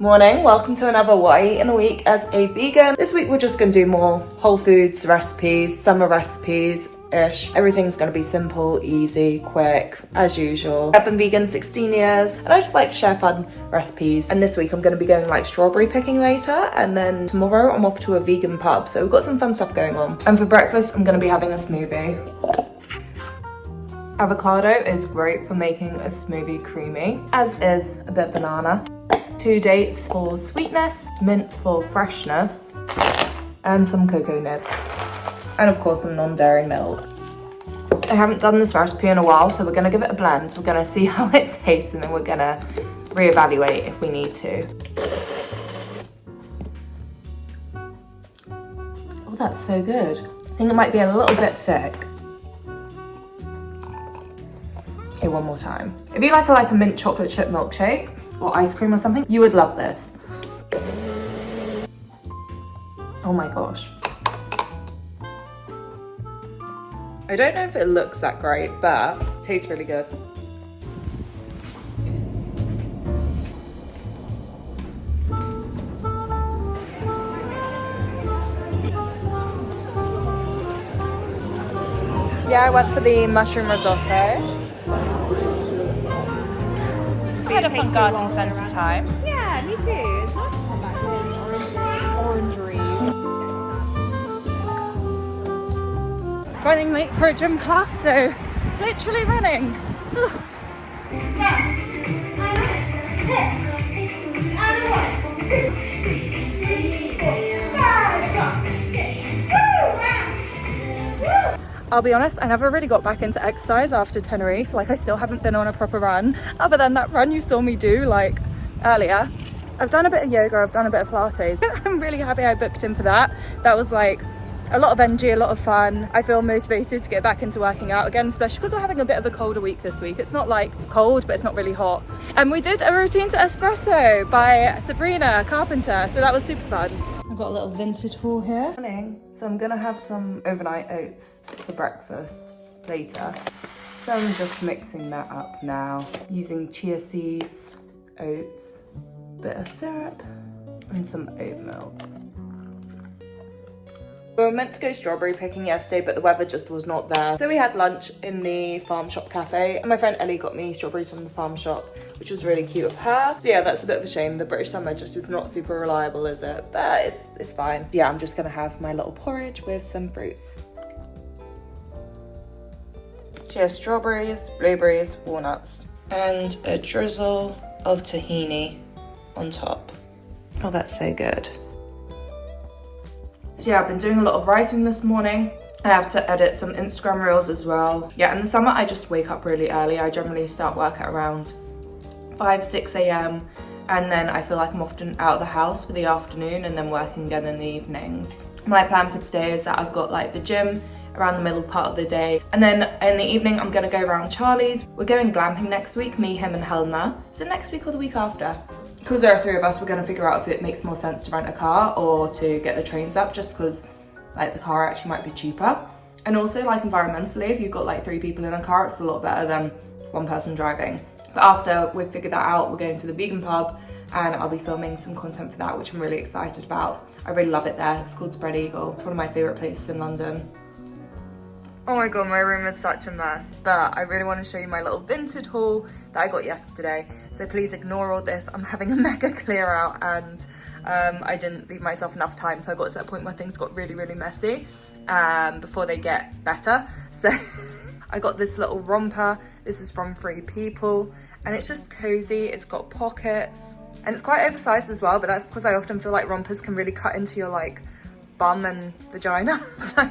Morning, welcome to another What I Eat in a Week as a vegan. This week we're just going to do more whole foods recipes, summer recipes-ish. Everything's going to be simple, easy, quick, as usual. I've been vegan 16 years and I just like to share fun recipes. And this week I'm going to be going like strawberry picking later, and then tomorrow I'm off to a vegan pub. So we've got some fun stuff going on. And for breakfast I'm going to be having a smoothie. Avocado is great for making a smoothie creamy, as is a bit of banana. 2 dates for sweetness, mint for freshness, and some cocoa nibs. And of course some non-dairy milk. I haven't done this recipe in a while, so we're gonna give it a blend. We're gonna see how it tastes and then we're gonna reevaluate if we need to. Oh, that's so good. I think it might be a little bit thick. Okay, one more time. If you like a mint chocolate chip milkshake, or ice cream or something, you would love this. Oh my gosh. I don't know if it looks that great, but it tastes really good. Yeah, I went for the mushroom risotto. I had a fun garden centre time. Yeah, me too. It's nice to come back here. Orangery. Running late for a gym class, so literally running. I'll be honest, I never really got back into exercise after Tenerife. Like, I still haven't been on a proper run, other than that run you saw me do, like, earlier. I've done a bit of yoga, I've done a bit of Pilates. I'm really happy I booked in for that. That was, like, a lot of energy, a lot of fun. I feel motivated to get back into working out again, especially because we're having a bit of a colder week this week. It's not, like, cold, but it's not really hot. And we did a routine to espresso by Sabrina Carpenter, so that was super fun. I've got a little vintage haul here. So I'm gonna have some overnight oats for breakfast later. So I'm just mixing that up now, using chia seeds, oats, bit of syrup, and some oat milk. We were meant to go strawberry picking yesterday, but the weather just was not there. So we had lunch in the farm shop cafe, and my friend Ellie got me strawberries from the farm shop, which was really cute of her. So yeah, that's a bit of a shame. The British summer just is not super reliable, is it? But it's fine. Yeah, I'm just gonna have my little porridge with some fruits. She has strawberries, blueberries, walnuts, and a drizzle of tahini on top. Oh, that's so good. So yeah, I've been doing a lot of writing this morning. I have to edit some Instagram reels as well. Yeah, in the summer I just wake up really early. I generally start work at around 5, 6 a.m. and then I feel like I'm often out of the house for the afternoon and then working again in the evenings. My plan for today is that I've got like the gym around the middle part of the day, and then in the evening I'm gonna go around Charlie's. We're going glamping next week, me, him and Helena. Is it next week or the week after? Because there are 3 of us, we're going to figure out if it makes more sense to rent a car or to get the trains up, just because like the car actually might be cheaper. And also like environmentally, if you've got like 3 people in a car, it's a lot better than 1 person driving. But after we've figured that out, we're going to the vegan pub and I'll be filming some content for that, which I'm really excited about. I really love it there. It's called Spread Eagle. It's one of my favourite places in London. Oh my god, my room is such a mess, but I really want to show you my little vintage haul that I got yesterday. So please ignore all this. I'm having a mega clear out and I didn't leave myself enough time, so I got to that point where things got really, really messy before they get better. So I got this little romper. This is from Free People and it's just cozy. It's got pockets and it's quite oversized as well, but that's because I often feel like rompers can really cut into your like bum and vagina. So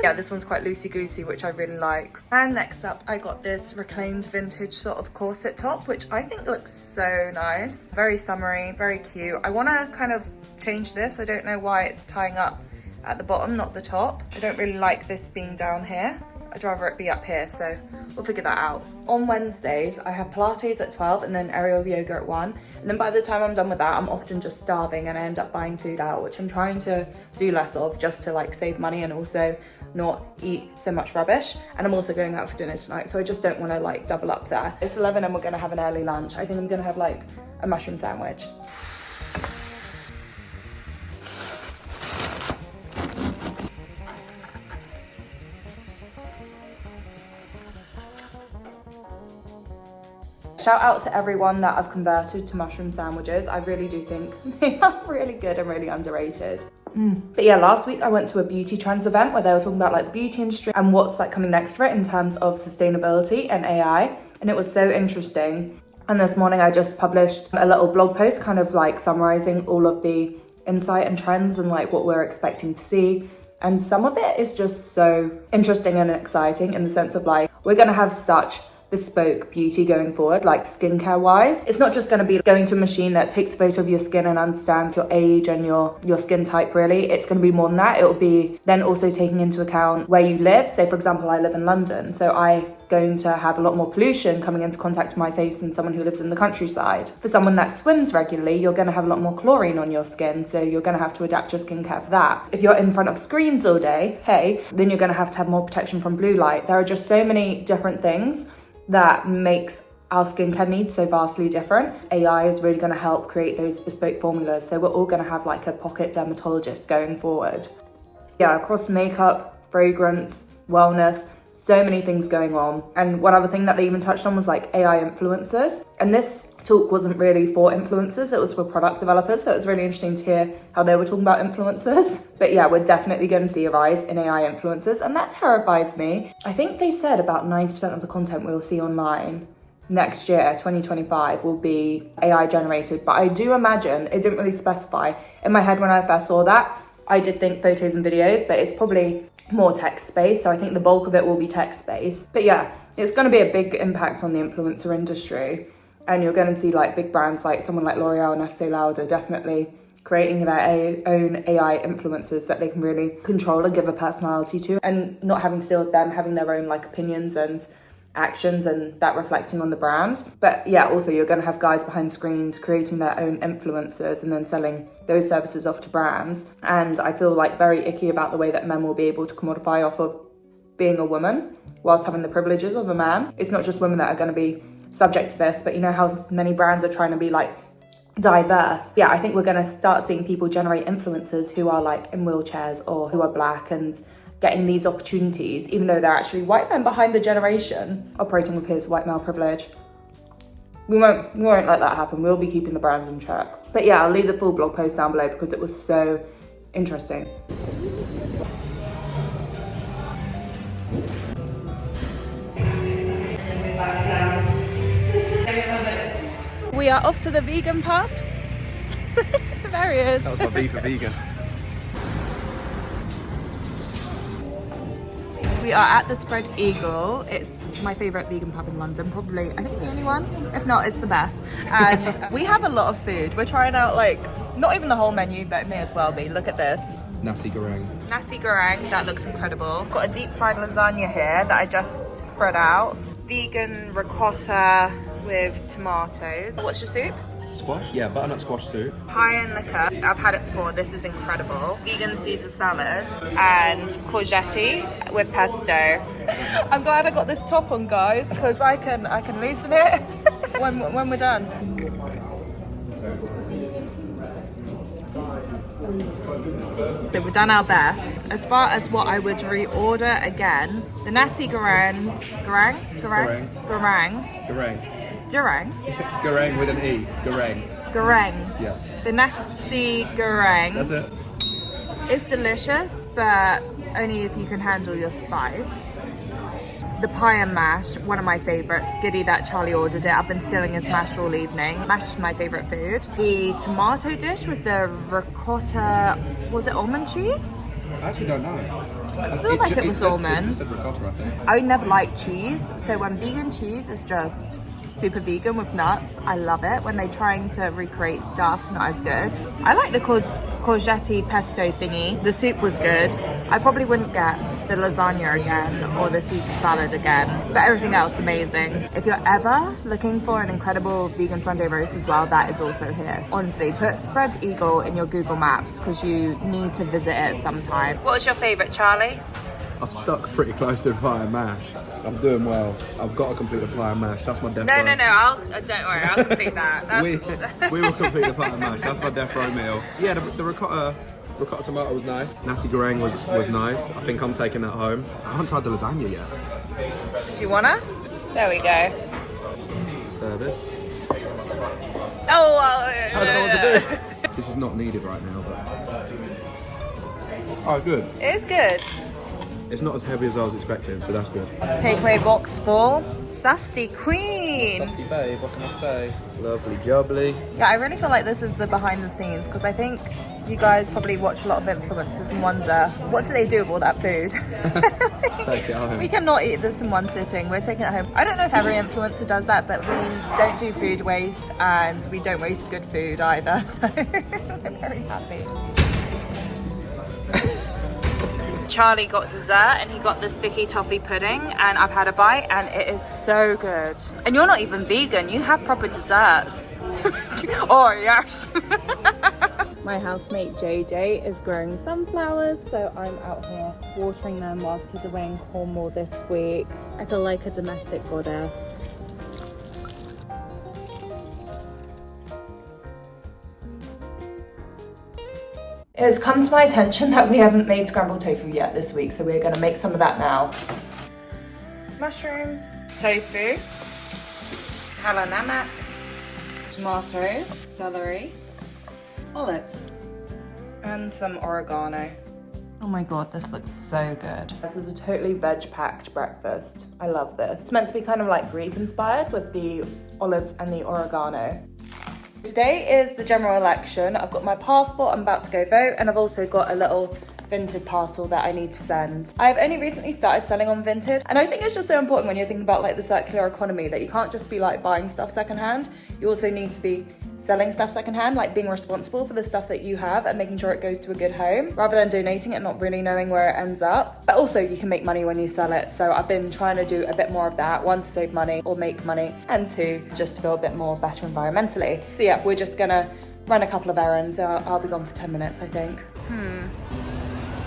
yeah, this one's quite loosey-goosey, which I really like. And next up I got this reclaimed vintage sort of corset top, which I think looks so nice. Very summery, very cute. I want to kind of change this. I don't know why it's tying up at the bottom, not the top. I don't really like this being down here. I'd rather it be up here, so we'll figure that out. On Wednesdays, I have Pilates at 12 and then aerial yoga at 1. And then by the time I'm done with that, I'm often just starving and I end up buying food out, which I'm trying to do less of just to like save money and also not eat so much rubbish. And I'm also going out for dinner tonight, so I just don't want to like double up there. It's 11 and we're going to have an early lunch. I think I'm going to have like a mushroom sandwich. shout out to everyone that I've converted to mushroom sandwiches. I really do think they are really good and really underrated. But yeah, last week I went to a beauty trends event where they were talking about like the beauty industry and what's like coming next for it in terms of sustainability and AI. And it was so interesting. And this morning I just published a little blog post kind of like summarizing all of the insight and trends and like what we're expecting to see. And some of it is just so interesting and exciting in the sense of like, we're gonna have such bespoke beauty going forward, like skincare wise. It's not just going to be going to a machine that takes a photo of your skin and understands your age and your skin type really. It's going to be more than that. It will be then also taking into account where you live. Say for example, I live in London, so I'm going to have a lot more pollution coming into contact with my face than someone who lives in the countryside. For someone that swims regularly, you're going to have a lot more chlorine on your skin, so you're going to have to adapt your skincare for that. If you're in front of screens all day, then you're going to have more protection from blue light. There are just so many different things that makes our skincare needs so vastly different. AI is really going to help create those bespoke formulas, so we're all going to have like a pocket dermatologist going forward. Yeah, across makeup, fragrance, wellness, so many things going on. And one other thing that they even touched on was like AI influencers. And this talk wasn't really for influencers, it was for product developers, so it was really interesting to hear how they were talking about influencers. But yeah, we're definitely going to see a rise in AI influencers, and that terrifies me. I think they said about 90% of the content we'll see online next year, 2025, will be AI generated, but I do imagine, it didn't really specify. In my head when I first saw that, I did think photos and videos, but it's probably more text-based, so I think the bulk of it will be text-based. But yeah, it's going to be a big impact on the influencer industry. And you're going to see like big brands like someone like L'Oreal and Estee Lauder definitely creating their own AI influencers that they can really control and give a personality to, and not having to deal with them having their own like opinions and actions and that reflecting on the brand. But yeah, also you're going to have guys behind screens creating their own influencers and then selling those services off to brands. And I feel like very icky about the way that men will be able to commodify off of being a woman whilst having the privileges of a man. It's not just women that are going to be subject to this, but you know how many brands are trying to be like diverse. Yeah, I think we're going to start seeing people generate influencers who are like in wheelchairs or who are black and getting these opportunities, even though they're actually white men behind the generation operating with his white male privilege. We won't let that happen. We'll be keeping the brands in check. But yeah, I'll leave the full blog post down below because it was so interesting. We are off to the vegan pub. There he is. That was my V for vegan. We are at the Spread Eagle. It's my favourite vegan pub in London, probably, I think the only one. If not, it's the best. And we have a lot of food. We're trying out like, not even the whole menu, but it may as well be. Look at this. Nasi goreng. Nasi goreng, that looks incredible. Got a deep fried lasagna here that I just spread out. Vegan ricotta with tomatoes. What's your soup? Squash? Yeah, butternut squash soup. Pie and liquor. I've had it before. This is incredible. Vegan Caesar salad and courgette with pesto. I'm glad I got this top on, guys, because I can loosen it when we're done. So we've done our best. As far as what I would reorder again, the nasi goreng. Goreng with an E. Goreng. Yeah. The nasi goreng. That's it. It's delicious, but only if you can handle your spice. The pie and mash, one of my favourites. Giddy that Charlie ordered it. I've been stealing his mash all evening. Mash is my favourite food. The tomato dish with the ricotta, was it almond cheese? I actually don't know. I feel like it was almond. It said ricotta, I think. I never like cheese, so when vegan cheese is just super vegan with nuts, I love it. When they're trying to recreate stuff, not as good. I like the courgette pesto thingy. The soup was good. I probably wouldn't get the lasagna again or the Caesar salad again, but everything else amazing. If you're ever looking for an incredible vegan Sunday roast as well, that is also here. Honestly, put Spread Eagle in your Google Maps because you need to visit it sometime. What was your favourite, Charlie? I've stuck pretty close to the pie and mash. I'm doing well. I've got to complete the pie and mash. That's my death row. No, don't worry, I'll complete that. we will complete the pie and mash. That's my death row meal. Yeah, the ricotta tomato was nice. Nasi goreng was nice. I think I'm taking that home. I haven't tried the lasagna yet. Do you wanna? There we go. service. Oh, I don't know what to do. This is not needed right now, but... Oh, good. it's good. It's not as heavy as I was expecting, so that's good. Takeaway box for Sassy Queen. Sassy babe, what can I say? Lovely jubbly. Yeah, I really feel like this is the behind the scenes because I think you guys probably watch a lot of influencers and wonder, what do they do with all that food? Take it home. We cannot eat this in one sitting. We're taking it home. I don't know if every influencer does that, but we don't do food waste and we don't waste good food either. So I'm very happy. Charlie got dessert and he got the sticky toffee pudding and I've had a bite and it is so good. And you're not even vegan, you have proper desserts. Oh yes. My housemate JJ is growing sunflowers, so I'm out here watering them whilst he's away in Cornwall this week. I feel like a domestic goddess. It has come to my attention that we haven't made scrambled tofu yet this week, so we're going to make some of that now. Mushrooms, tofu, kalanamak, tomatoes, celery, olives, and some oregano. Oh my god, this looks so good. This is a totally veg-packed breakfast. I love this. It's meant to be kind of like Greek inspired with the olives and the oregano. Today is the general election. I've got my passport, I'm about to go vote, and I've also got a little Vinted parcel that I need to send. I've only recently started selling on Vinted, and I think it's just so important when you're thinking about like the circular economy that you can't just be like buying stuff secondhand. You also need to be selling stuff secondhand, like being responsible for the stuff that you have and making sure it goes to a good home rather than donating it and not really knowing where it ends up. But also you can make money when you sell it, so I've been trying to do a bit more of that, one, to save money or make money, and two, just to feel a bit more better environmentally. So yeah, we're just gonna run a couple of errands. I'll be gone for 10 minutes, I think.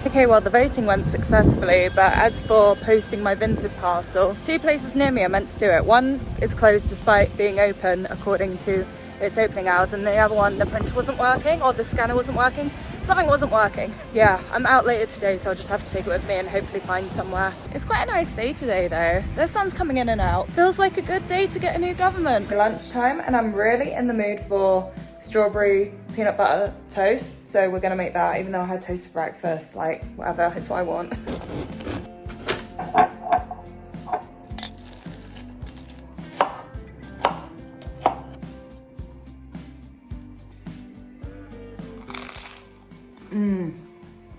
Okay, well, the voting went successfully, but as for posting my Vinted parcel, 2 places near me are meant to do it. One is closed despite being open according to its opening hours, and the other one, the printer wasn't working or the scanner wasn't working. Something wasn't working. Yeah, I'm out later today, so I'll just have to take it with me and hopefully find somewhere. It's quite a nice day today though. The sun's coming in and out. Feels like a good day to get a new government. Lunchtime, and I'm really in the mood for strawberry peanut butter toast, so we're gonna make that even though I had toast for breakfast. Like, whatever, it's what I want.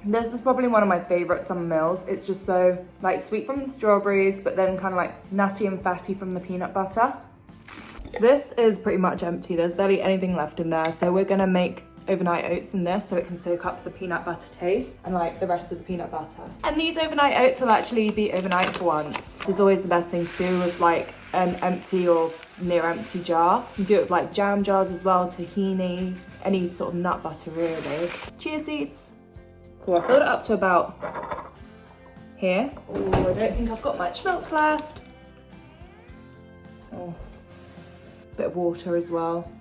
This is probably one of my favorite summer meals. It's just so like sweet from the strawberries, but then kind of like nutty and fatty from the peanut butter. This is pretty much empty. There's barely anything left in there. So we're gonna make overnight oats in this so it can soak up the peanut butter taste and like the rest of the peanut butter. And these overnight oats will actually be overnight for once. This is always the best thing to do with like an empty or near empty jar. You can do it with like jam jars as well, tahini, any sort of nut butter really. Chia seeds. Cool, I filled it up to about here. Oh, I don't think I've got much milk left. Oh, bit of water as well.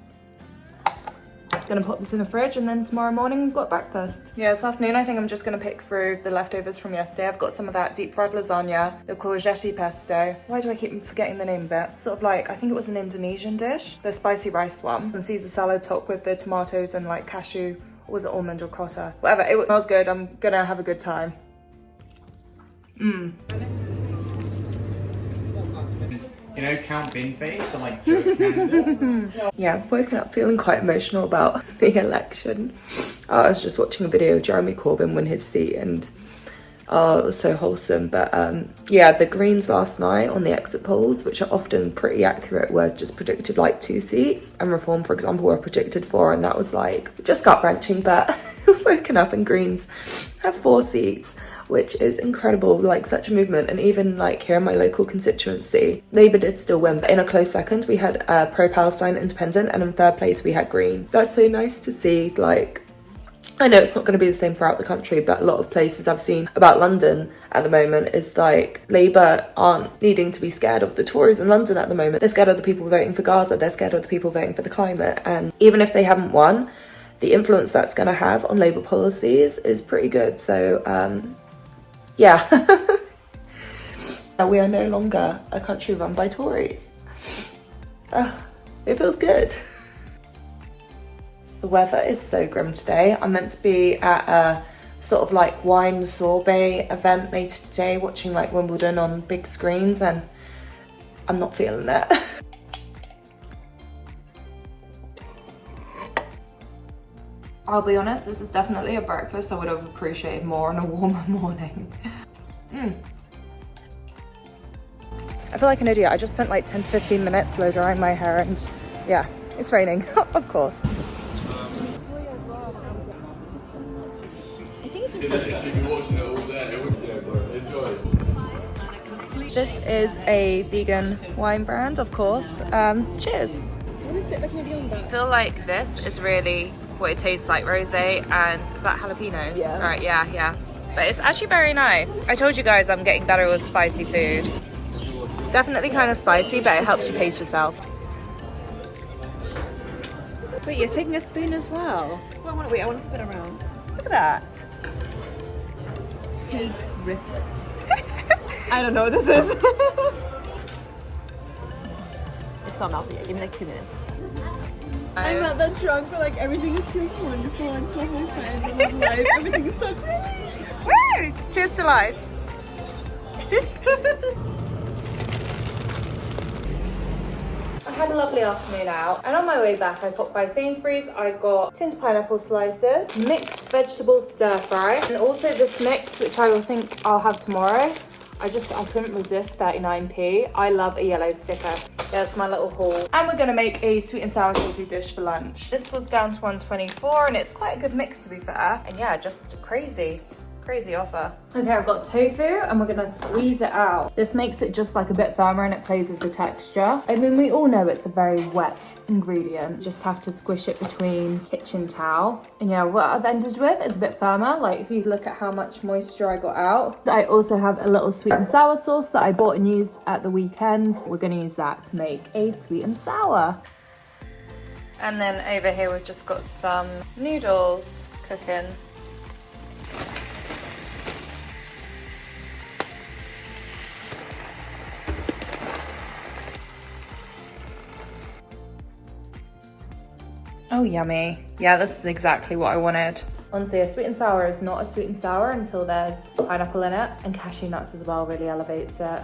Gonna put this in the fridge and then tomorrow morning we've got breakfast. Yeah, this afternoon I think I'm just gonna pick through the leftovers from yesterday. I've got some of that deep fried lasagna, the courgette pesto. Why do I keep forgetting the name of it? Sort of like, I think it was an Indonesian dish. The spicy rice one. Some Caesar salad topped with the tomatoes and like cashew, or was it almond or cotta? Whatever, it smells good. I'm gonna have a good time. You know, Count Bin Face and like Joe Canada. Yeah, I've woken up feeling quite emotional about the election. I was just watching a video of Jeremy Corbyn win his seat and it was so wholesome. But yeah, the Greens last night on the exit polls, which are often pretty accurate, were just predicted like 2 seats. And Reform, for example, were predicted 4, and that was like just gut-wrenching. But woken up and Greens have 4 seats, which is incredible, like such a movement. And even like here in my local constituency, Labour did still win, but in a close second we had pro-Palestine Independent, and in 3rd place we had Green. That's so nice to see. Like, I know it's not going to be the same throughout the country, but a lot of places I've seen about London at the moment is like Labour aren't needing to be scared of the Tories in London at the moment. They're scared of the people voting for Gaza, they're scared of the people voting for the climate, and even if they haven't won, the influence that's going to have on Labour policies is pretty good. So yeah. We are no longer a country run by Tories. It feels good. The weather is so grim today. I'm meant to be at a sort of like wine sorbet event later today, watching like Wimbledon on big screens, and I'm not feeling it. I'll be honest, this is definitely a breakfast I would have appreciated more on a warmer morning. I feel like an idiot. I just spent like 10 to 15 minutes blow drying my hair, and yeah, it's raining, of course. This is a vegan wine brand, of course. Cheers. I feel like this is really what it tastes like, rosé, and is that jalapenos? Yeah. Right, yeah. But it's actually very nice. I told you guys I'm getting better with spicy food. Definitely kind of spicy, but it helps you pace yourself. Wait, you're taking a spoon as well? Well, I want to flip it around. Look at that. Takes risks. I don't know what this is. It's not melty yet. Give me like 2 minutes. I'm not that drunk, but like everything is feels wonderful. I'm so my friends. I love life. Everything is so great. Woo! Cheers to life. I had a lovely afternoon out, and on my way back I popped by Sainsbury's. I got tinned pineapple slices, mixed vegetable stir fry, and also this mix which I will think I'll have tomorrow. I couldn't resist 39p. I love a yellow sticker. There's my little haul. And we're gonna make a sweet and sour tofu dish for lunch. This was down to 124, and it's quite a good mix to be fair. And yeah, just crazy offer. Okay, I've got tofu and we're gonna squeeze it out. This makes it just like a bit firmer and it plays with the texture. I mean, we all know it's a very wet ingredient. Just have to squish it between kitchen towel. And yeah, what I've ended with is a bit firmer. Like if you look at how much moisture I got out. I also have a little sweet and sour sauce that I bought and used at the weekend. We're gonna use that to make a sweet and sour. And then over here we've just got some noodles cooking. Oh, yummy. Yeah, this is exactly what I wanted. Honestly, a sweet and sour is not a sweet and sour until there's pineapple in it, and cashew nuts as well really elevates it.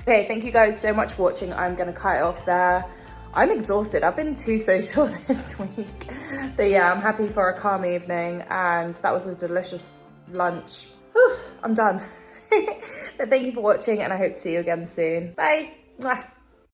Okay, thank you guys so much for watching. I'm gonna cut it off there. I'm exhausted. I've been too social this week. But yeah, I'm happy for a calm evening, and that was a delicious lunch. Whew, I'm done. But thank you for watching, and I hope to see you again soon. Bye. Mwah.